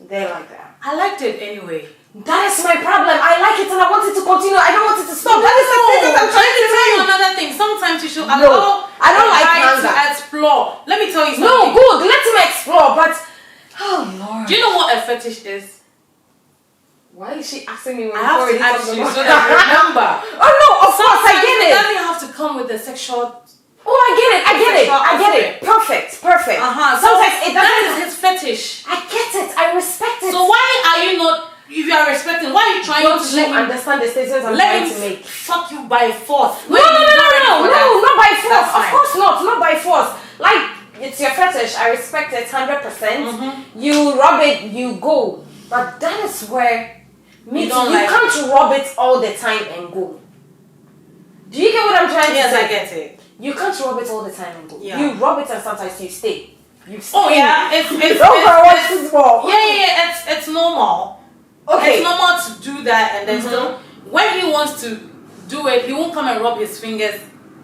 Speaker 1: there like that.
Speaker 2: I liked it anyway.
Speaker 1: That is my problem. I like it and I want it to continue. I don't want it to stop. That is the thing that I'm trying to tell you.
Speaker 2: Another thing. Sometimes you should allow
Speaker 1: I don't like
Speaker 2: to explore. Let me tell you something.
Speaker 1: No, good. Let him explore. But oh Lord.
Speaker 2: Do you know what a fetish is?
Speaker 1: Why is she asking me when
Speaker 2: I have to ask you so that you remember.
Speaker 1: Oh no, of course I get it.
Speaker 2: It doesn't have to come with the sexual.
Speaker 1: Oh, I get it. I get it. Perfect. Sometimes it doesn't.
Speaker 2: That is his fetish.
Speaker 1: I get it. I respect it.
Speaker 2: So why are you not? If you are respecting, why are you trying to let him
Speaker 1: understand the statements I'm trying to make?
Speaker 2: Fuck you by force.
Speaker 1: No, not by force. Of course not by force. Like it's your fetish. I respect it 100%. You rub it, you go. But that is where you can't rub it all the time and go. Do you get what I'm trying to say?
Speaker 2: Yes, I get it.
Speaker 1: You can't rub it all the time and go.
Speaker 2: Yeah.
Speaker 1: You rub it and sometimes you stay. You stay.
Speaker 2: Oh yeah, it's it's normal.
Speaker 1: Okay.
Speaker 2: It's normal to do that and then still when he wants to do it, he won't come and rub his fingers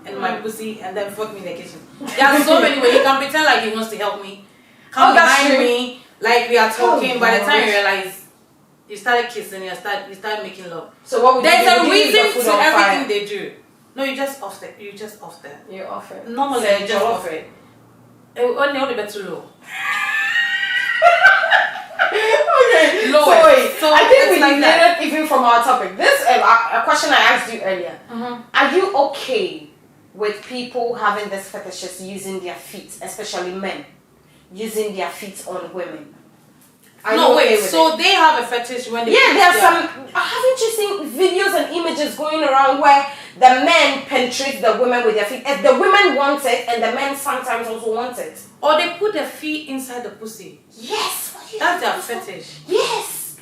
Speaker 2: in my pussy and then fuck me in the kitchen. There are so many ways. He can pretend like he wants to help me. Come behind me, like we are talking. By the time you realize you started kissing, you started making love.
Speaker 1: So what would
Speaker 2: There's
Speaker 1: you do?
Speaker 2: a reason to everything they do. No, you just off it. You off it. Normally you just off it. Only a bit too low.
Speaker 1: Okay, So I think we deviated even from our topic. This a question I asked you earlier. Are you okay with people having this fetishes using their feet, especially men, using their feet on women?
Speaker 2: So they have a fetish when they
Speaker 1: there are some. Haven't you seen videos and images going around where the men penetrate the women with their feet? And the women want it, and the men sometimes also want it.
Speaker 2: Or they put their feet inside the pussy.
Speaker 1: Yes,
Speaker 2: that's their fetish.
Speaker 1: Yes.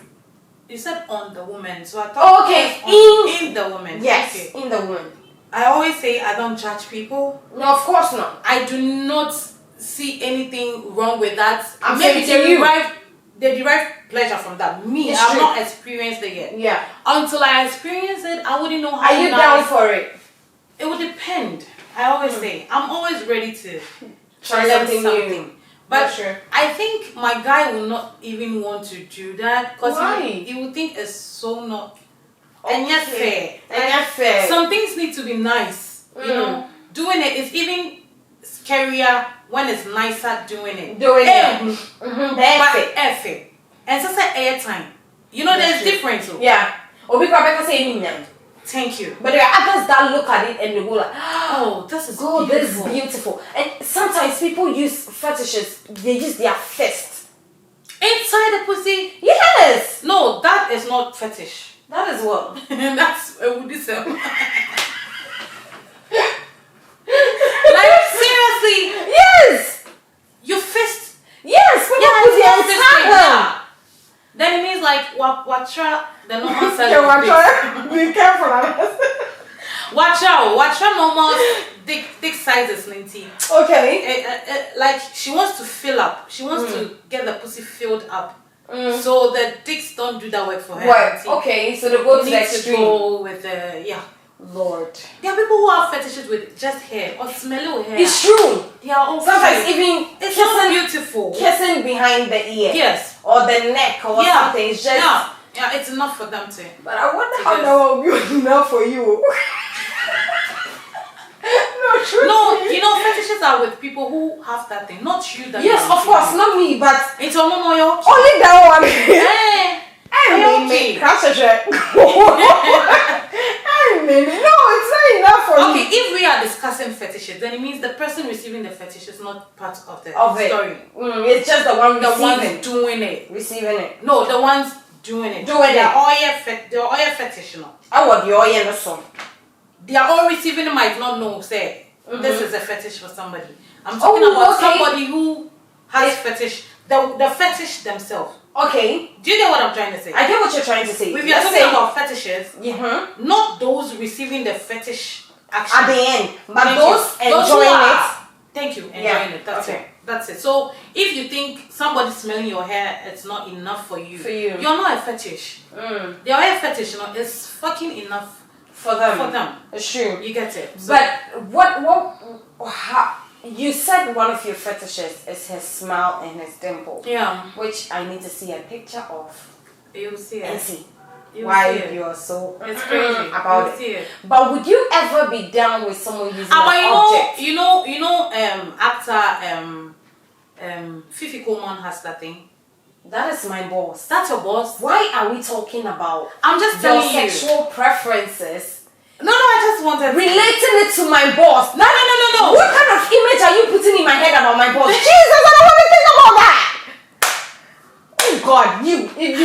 Speaker 2: You said on the woman, so I thought in the woman.
Speaker 1: Yes, in the woman.
Speaker 2: I always say I don't judge people.
Speaker 1: No, of course not.
Speaker 2: I do not see anything wrong with that.
Speaker 1: Maybe
Speaker 2: they derive pleasure from that. I've not experienced it yet.
Speaker 1: Yeah.
Speaker 2: Until I experience it, I wouldn't know how.
Speaker 1: Are you down for it?
Speaker 2: It would depend. I always say I'm always ready to
Speaker 1: try something new.
Speaker 2: But I think my guy will not even want to do that because he will think it's so not. And yet fair. Some things need to be nice. You know, doing it is even scarier when it's nicer doing it. Effort. And so say airtime. You know, there's difference.
Speaker 1: Yeah. Or we can say
Speaker 2: thank you.
Speaker 1: But there are others that look at it and they go like,
Speaker 2: oh, this is
Speaker 1: beautiful. This is beautiful. And sometimes people use fetishes, they use their fist.
Speaker 2: Inside the pussy?
Speaker 1: Yes!
Speaker 2: No, that is not fetish.
Speaker 1: That is what?
Speaker 2: That's a woody cell. Like, seriously?
Speaker 1: Yes!
Speaker 2: You fist?
Speaker 1: Yes! Put your hand.
Speaker 2: Then it means like, wacha, the normal size
Speaker 1: of be careful.
Speaker 2: Wacha normal thick size is 90.
Speaker 1: Okay.
Speaker 2: Like, she wants to fill up. She wants to get the pussy filled up. So the dicks don't do that work for her.
Speaker 1: Right. Okay, so they go to the extreme.
Speaker 2: Go with the
Speaker 1: Lord.
Speaker 2: There are people who have fetishes with just hair or smelly hair.
Speaker 1: It's true.
Speaker 2: They are all
Speaker 1: sometimes even
Speaker 2: it's so beautiful.
Speaker 1: Kissing behind the ear.
Speaker 2: Yes.
Speaker 1: Or the neck or something. It's just
Speaker 2: yeah, it's enough for them to.
Speaker 1: But I wonder how that will be enough for you.
Speaker 2: No, you know, fetishes are with people who have that thing, not you.
Speaker 1: Yes, of course, not me, but
Speaker 2: it's only
Speaker 1: that one.
Speaker 2: Okay.
Speaker 1: No, it's not enough for me.
Speaker 2: Okay, if we are discussing fetishes, then it means the person receiving the fetish is not part of the story.
Speaker 1: It's just the one
Speaker 2: doing it,
Speaker 1: receiving it.
Speaker 2: No, the ones doing it. They're all fetish, no.
Speaker 1: I want the oil song.
Speaker 2: They are all receiving it might not know. Say this is a fetish for somebody. I'm talking about somebody who has fetish. The fetish themselves.
Speaker 1: Okay.
Speaker 2: Do you know what I'm trying to say?
Speaker 1: I get what you're trying to say.
Speaker 2: If you're talking about fetishes, not those receiving the fetish action
Speaker 1: at the end, but those enjoying it.
Speaker 2: Thank you, enjoying it. That's it. That's it. So if you think somebody smelling your hair, it's not enough for you. You're not a fetish. Their hair fetish, is fucking enough
Speaker 1: for them. It's true.
Speaker 2: You get it. So,
Speaker 1: but how? You said one of your fetishes is his smile and his dimple.
Speaker 2: Yeah.
Speaker 1: Which I need to see a picture of.
Speaker 2: You'll see it.
Speaker 1: And see why you are so
Speaker 2: it's crazy
Speaker 1: about it. But would you ever be down with someone using an object?
Speaker 2: You know, actor Fifi Coleman has that thing.
Speaker 1: That is my boss.
Speaker 2: That's your boss.
Speaker 1: Why are we talking about?
Speaker 2: I'm just telling you
Speaker 1: sexual preferences.
Speaker 2: No, I just wanted
Speaker 1: relating it to my boss.
Speaker 2: No.
Speaker 1: What kind of image are you putting in my head about my boss? Jesus, I don't want to think about that. Oh God, you get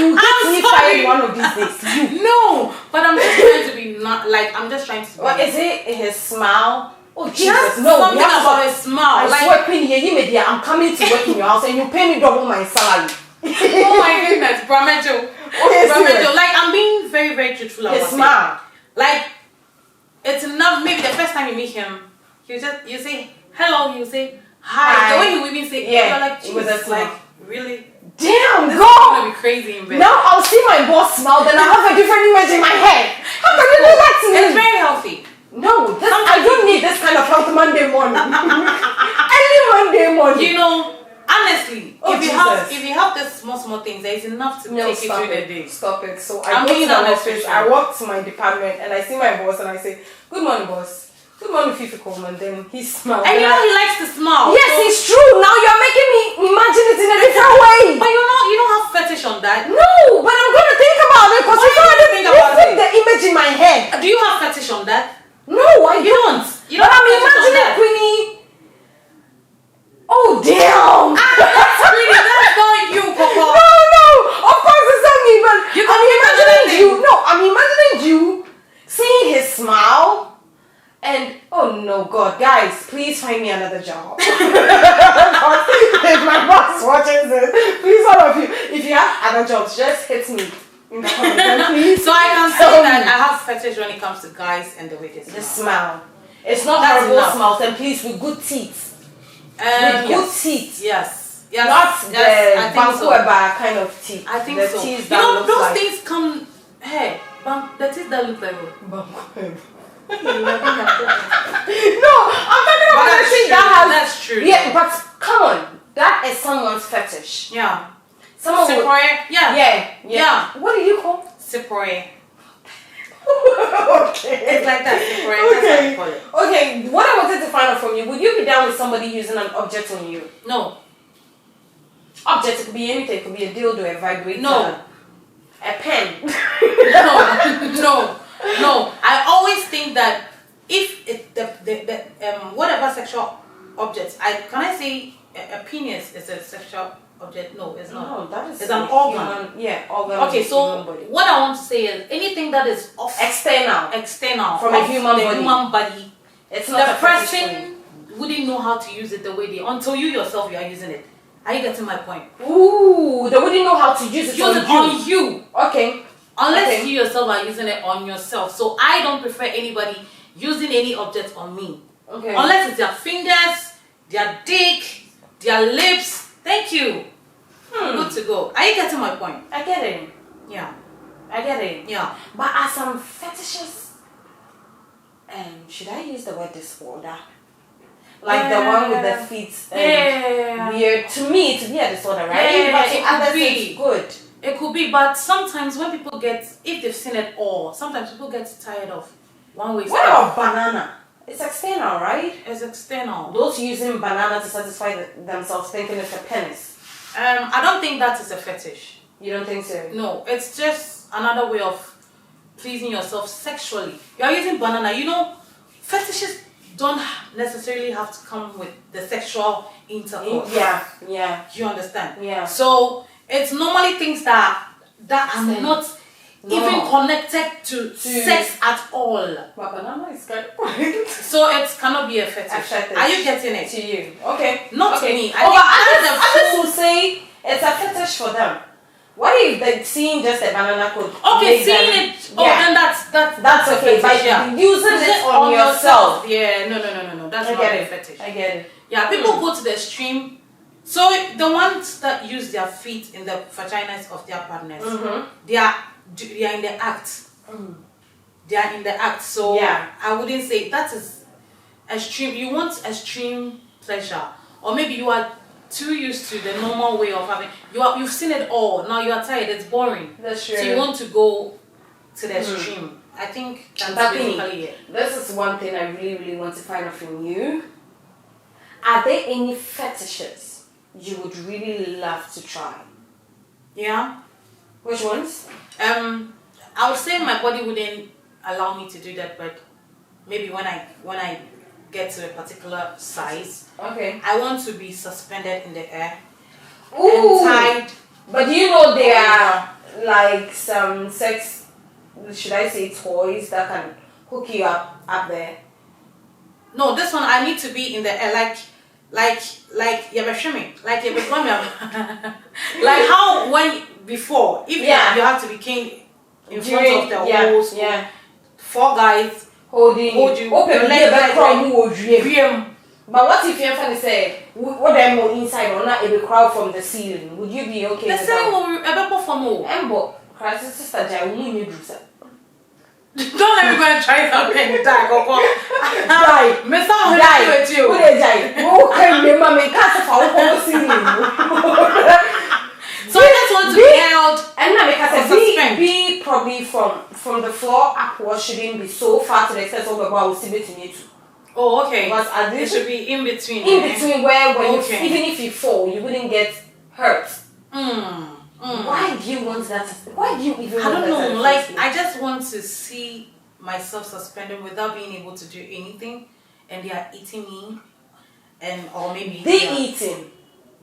Speaker 1: me fired one of these days.
Speaker 2: No, but I'm just trying to be I'm just trying to be.
Speaker 1: What is it? His smile? Oh
Speaker 2: Jesus, something about his smile.
Speaker 1: I'm coming to work in your house and you pay me double my salary.
Speaker 2: Oh my goodness, Bramejo. Like I'm being very, very truthful about
Speaker 1: his smile.
Speaker 2: Like it's enough. Maybe the first time you meet him, you say hello, you say hi. The way you even say you're like, Jesus, like really.
Speaker 1: Damn,
Speaker 2: this
Speaker 1: God!
Speaker 2: is gonna be crazy in bed.
Speaker 1: Now I'll see my boss smile, then I'll have a different image in my head. How can you do that to me?
Speaker 2: It's very healthy.
Speaker 1: No, I don't need this kind of health Monday morning. Early Monday morning.
Speaker 2: You know, honestly, if you have these small things, there is enough to take you through the day.
Speaker 1: Stop it. So I go to the office, I walk to my department, and I see my boss, and I say, "Good morning, boss. Good morning, Fifi Coleman." Then he smiles.
Speaker 2: And you know he likes to smile.
Speaker 1: Yes, so it's true. Now you're making me imagine it in a different way.
Speaker 2: But you don't have fetish on that?
Speaker 1: No, but I'm gonna think about it because you
Speaker 2: think about
Speaker 1: put
Speaker 2: it?
Speaker 1: the image in my head.
Speaker 2: Do you have fetish on that?
Speaker 1: No, I don't.
Speaker 2: You don't
Speaker 1: But
Speaker 2: have
Speaker 1: I'm
Speaker 2: fetish on
Speaker 1: imagining
Speaker 2: that.
Speaker 1: Queenie. Oh damn!
Speaker 2: That's pretty. That's not you, Coco.
Speaker 1: No, of course it's not me, but
Speaker 2: You
Speaker 1: I'm
Speaker 2: can think of
Speaker 1: imagining
Speaker 2: anything.
Speaker 1: you. No, I'm imagining you seeing his smile, and oh no, God, guys, please find me another job. If my boss watches this, please all of you, if you have other jobs, just hit me in the comments, please.
Speaker 2: So I can say that I have fetish when it comes to guys and the way they
Speaker 1: The
Speaker 2: smell.
Speaker 1: smile. It's not
Speaker 2: That's
Speaker 1: horrible
Speaker 2: enough.
Speaker 1: smiles, and please with good teeth. With good teeth.
Speaker 2: Yes.
Speaker 1: Not
Speaker 2: I think
Speaker 1: the
Speaker 2: so.
Speaker 1: Bankueba kind of teeth.
Speaker 2: I think
Speaker 1: the
Speaker 2: so.
Speaker 1: teeth
Speaker 2: You
Speaker 1: that
Speaker 2: know,
Speaker 1: looks
Speaker 2: those
Speaker 1: like
Speaker 2: things come. Hey, the teeth that look like what?
Speaker 1: Bankueba.
Speaker 2: No,
Speaker 1: No, I'm talking about the
Speaker 2: that's
Speaker 1: thing
Speaker 2: true.
Speaker 1: that has.
Speaker 2: That's true.
Speaker 1: Yeah, but come on, that is someone's fetish.
Speaker 2: Yeah.
Speaker 1: Someone would,
Speaker 2: Sepoye? Yeah.
Speaker 1: What do you call?
Speaker 2: Sepoye.
Speaker 1: Okay.
Speaker 2: It's like that. Sepoye. That's what I call it.
Speaker 1: Okay, what I wanted to find out from you, would you be down with somebody using an object on you?
Speaker 2: No.
Speaker 1: Object, it could be anything, it could be a dildo, a vibrator.
Speaker 2: No.
Speaker 1: A pen.
Speaker 2: No. I always think that if it, the whatever sexual object, can I say a penis is a sexual object? No, it's not.
Speaker 1: No, that is
Speaker 2: it's an organ.
Speaker 1: Organ.
Speaker 2: Okay, so what I want to say is anything that is external
Speaker 1: from a human body.
Speaker 2: Human body,
Speaker 1: it's not
Speaker 2: the
Speaker 1: a fetish for you.
Speaker 2: person wouldn't know how to use it the way they until you yourself you are using it. Are you getting my point?
Speaker 1: Ooh, they wouldn't know how to use it
Speaker 2: on you.
Speaker 1: Okay.
Speaker 2: Unless you yourself are using it on yourself. So I don't prefer anybody using any object on me.
Speaker 1: Okay.
Speaker 2: Unless it's their fingers, their dick, their lips. Thank you. Good to go. Are you getting my point?
Speaker 1: I get it.
Speaker 2: Yeah.
Speaker 1: I get it.
Speaker 2: Yeah.
Speaker 1: But are some fetishes, should I use the word disorder? Like the one with the feet weird. To me, to be a disorder, right?
Speaker 2: Yeah,
Speaker 1: but to
Speaker 2: it could
Speaker 1: others,
Speaker 2: be.
Speaker 1: it's good.
Speaker 2: It could be, but sometimes when people if they've seen it all, sometimes people get tired of one way
Speaker 1: What about banana? It's external, right?
Speaker 2: It's external.
Speaker 1: Those using banana to satisfy themselves thinking it's a penis.
Speaker 2: I don't think that is a fetish.
Speaker 1: You don't think so?
Speaker 2: No, it's just another way of pleasing yourself sexually. You are using banana. You know, fetishes don't necessarily have to come with the sexual intercourse.
Speaker 1: Yeah.
Speaker 2: You understand?
Speaker 1: Yeah.
Speaker 2: So it's normally things that are not even connected to sex at all.
Speaker 1: But banana is kind of
Speaker 2: So it cannot be a fetish. Are you getting it?
Speaker 1: To you. Okay.
Speaker 2: Not to me.
Speaker 1: But others will say it's a fetish for them. What if they're seeing just a banana could
Speaker 2: seeing it. Then that's
Speaker 1: okay. But using it on yourself.
Speaker 2: Yeah, no. That's not a fetish.
Speaker 1: I get it.
Speaker 2: Yeah, people go to the extreme. So the ones that use their feet in the vaginas of their partners, they are in the act. They are in the act. So I wouldn't say that is extreme. You want extreme pleasure, or maybe you are too used to the normal way of having. You've seen it all. Now you are tired. It's boring.
Speaker 1: That's true.
Speaker 2: So you want to go to the extreme. I think that's basically it.
Speaker 1: This is one thing I really, really want to find out from you. Are there any fetishes you would really love to try?
Speaker 2: Yeah.
Speaker 1: Which ones?
Speaker 2: I would say my body wouldn't allow me to do that, but maybe when I get to a particular size, I want to be suspended in the air.
Speaker 1: Ooh.
Speaker 2: And tied.
Speaker 1: But do you know there are like some sex, should I say, toys that can hook you up there?
Speaker 2: No, this one I need to be in the air, like you're swimming, like you're like how when before if you have to be king in front of the whole school, 4 guys hold you, open your leg.
Speaker 1: But what if your friend say, what them more inside or not a crowd from the ceiling? Would you be okay?
Speaker 2: The ceiling will be perform.
Speaker 1: Embo, crisis sister Jai, who you do
Speaker 2: Don't let me go and try something, die, Coco.
Speaker 1: Die,
Speaker 2: Miss Sam, die with you.
Speaker 1: Who they die? Who can you, mommy? Can't fall ceiling.
Speaker 2: So I just want to be held
Speaker 1: and now because
Speaker 2: suspense.
Speaker 1: Be probably from the floor upwards shouldn't be so far to the extent of the wall will still be to you.
Speaker 2: Oh, okay.
Speaker 1: But
Speaker 2: it should be in between.
Speaker 1: In between where when you, even if you fall, you wouldn't get hurt. Why do you want that? Why do you even
Speaker 2: I
Speaker 1: want
Speaker 2: don't
Speaker 1: that?
Speaker 2: know. Like, I just want to see myself suspended without being able to do anything, and they are eating me, or maybe
Speaker 1: they eating.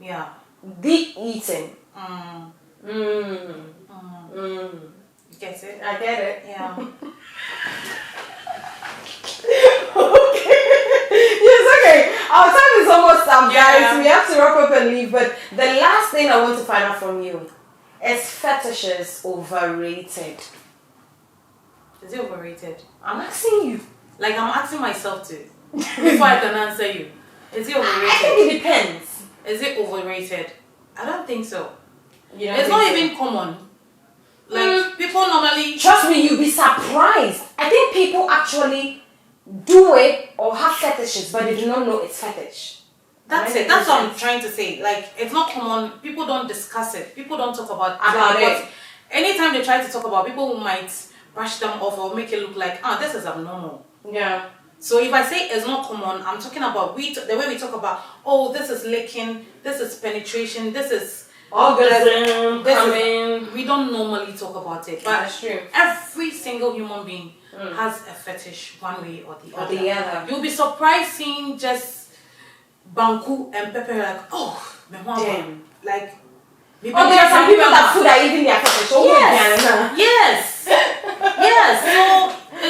Speaker 2: Yeah.
Speaker 1: They eating.
Speaker 2: You get it?
Speaker 1: I get it.
Speaker 2: Yeah.
Speaker 1: Okay. Yes, okay. Our time is almost up, guys. We have to wrap up and leave. But the last thing I want to find out from you is fetishes overrated?
Speaker 2: Is it overrated?
Speaker 1: I'm asking you.
Speaker 2: Like, I'm asking myself to. Before I can answer you. Is it overrated?
Speaker 1: I think it depends.
Speaker 2: Is it overrated? I don't think so.
Speaker 1: It's
Speaker 2: not even common. Like, people normally...
Speaker 1: Trust me, you'll be surprised. I think people actually do it or have fetishes, but they do not know it's fetish.
Speaker 2: That's it. That's what I'm trying to say. Like, it's not common. People don't discuss it. People don't talk about it. Anytime they try to talk about it, people might brush them off or make it look like, this is abnormal.
Speaker 1: Yeah.
Speaker 2: So if I say it's not common, I'm talking about the way we talk about, this is licking, this is penetration, this is
Speaker 1: orgasm, coming.
Speaker 2: We don't normally talk about it. But
Speaker 1: that's true.
Speaker 2: Every single human being has a fetish one way or the other. You'll be surprised seeing just banku and pepper, like, damn. Like,
Speaker 1: there are some people that food are even their fetish.
Speaker 2: Yes. Yes.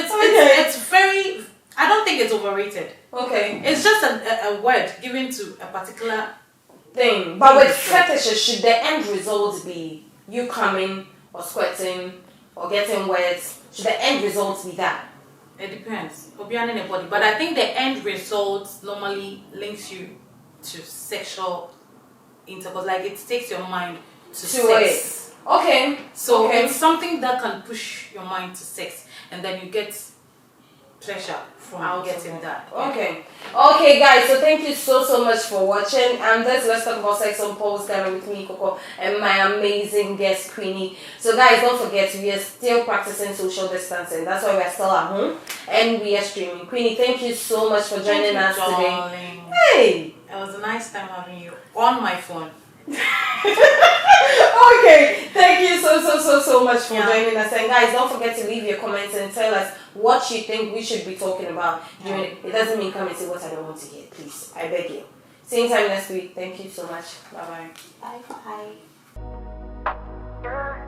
Speaker 2: So it's very, I don't think it's overrated.
Speaker 1: Okay.
Speaker 2: It's just a word given to a particular
Speaker 1: thing. But with fetishes, should the end result be you coming or sweating or getting wet? Should the end result be that?
Speaker 2: It depends. But I think the end result normally links you to sexual intercourse. Like, it takes your mind to sex.
Speaker 1: Okay.
Speaker 2: So it's something that can push your mind to sex, and then you get pleasure from getting that.
Speaker 1: Okay. Okay, guys, so thank you so much for watching. And let's talk about sex on Pulse Ghana with me, Coco, and my amazing guest, Queenie. So guys, don't forget, we are still practicing social distancing. That's why we are still at home and we are streaming. Queenie, thank you so much for joining us today. Hey!
Speaker 2: It was a nice time having you on my phone.
Speaker 1: Okay, thank you so much for joining us. And guys, don't forget to leave your comments and tell us what you think we should be talking about during it. It doesn't mean come and say what I don't want to hear, please. I beg you. Same time next week. Thank you so much. Bye-bye.
Speaker 2: Bye.